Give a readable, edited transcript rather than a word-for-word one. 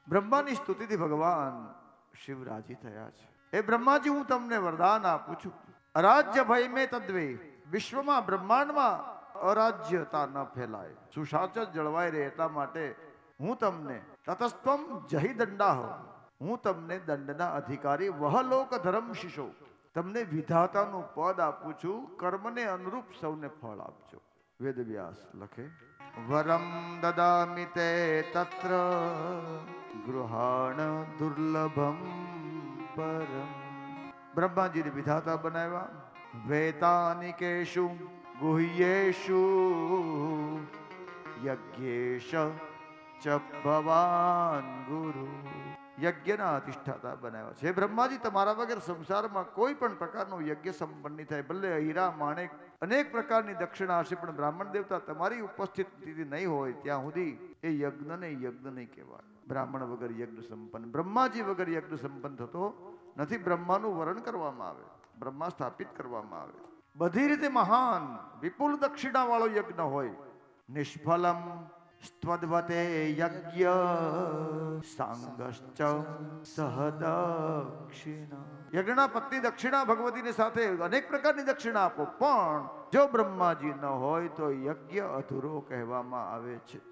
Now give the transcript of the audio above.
બ્રહ્માની સ્તુતિથી ભગવાન શિવ રાજી થયા છે. એ બ્રહ્માજી, હું તમને વરદાન આપું છું. અરાજ્ય ભય મેં તદ્વે, વિશ્વમાં બ્રહ્માંડમાં અરાજ્યતા ન ફેલાય, સુશાસન જળવાય રહે, એટલા માટે હું તમને તતસ્ત્વમ જહી દંડા હો, હું તમને દંડના અધિકારી વહલોક ધર્મ શિશો, તમને વિધાતાનું પદ આપું છું. કર્મને અનુરૂપ સૌને ફળ આપજો. વેદવ્યાસ લખે, વરમ દદામિ તે તત્ર ગૃહાણ દુર્લભમ પરમ. બ્રહ્માજીને વિધાતા બનાવ્યા. વૈતાનિકેશુ ગુહ્યેશુ યજ્ઞેશ ચ ભવાન ગુરુ. યજ્ઞના અધિષ્ઠાતા બનાવ્યા છે. બ્રહ્માજી, તમારા વગર સંસારમાં કોઈ પણ પ્રકારનો યજ્ઞ સંપન્ન નહીં થાય. ભલે હીરા માણેક અનેક પ્રકારની દક્ષિણા હશે, પણ બ્રાહ્મણ દેવતા તમારી ઉપસ્થિતિ નહીં હોય ત્યાં સુધી એ યજ્ઞને યજ્ઞ નહીં કહેવાય. બ્રાહ્મણ વગર યજ્ઞ સંપન્ન, બ્રહ્માજી વગર યજ્ઞ સંપન્ન થતો નથી. બ્રહ્માનું વરણ કરવામાં આવે, બ્રહ્મા સ્થાપિત કરવામાં આવે. બધી રીતે મહાન વિપુલ દક્ષિણા વાળો યજ્ઞ હોય. નિષ્ફલમ સ્ત્વદ્વતે યજ્ઞ સાંગશ્ચ સહદક્ષિણા. યજ્ઞના પત્ની દક્ષિણા ભગવતીની સાથે અનેક પ્રકારની દક્ષિણા આપો, પણ જો બ્રહ્માજી ન હોય તો યજ્ઞ અધૂરો કહેવામાં આવે છે.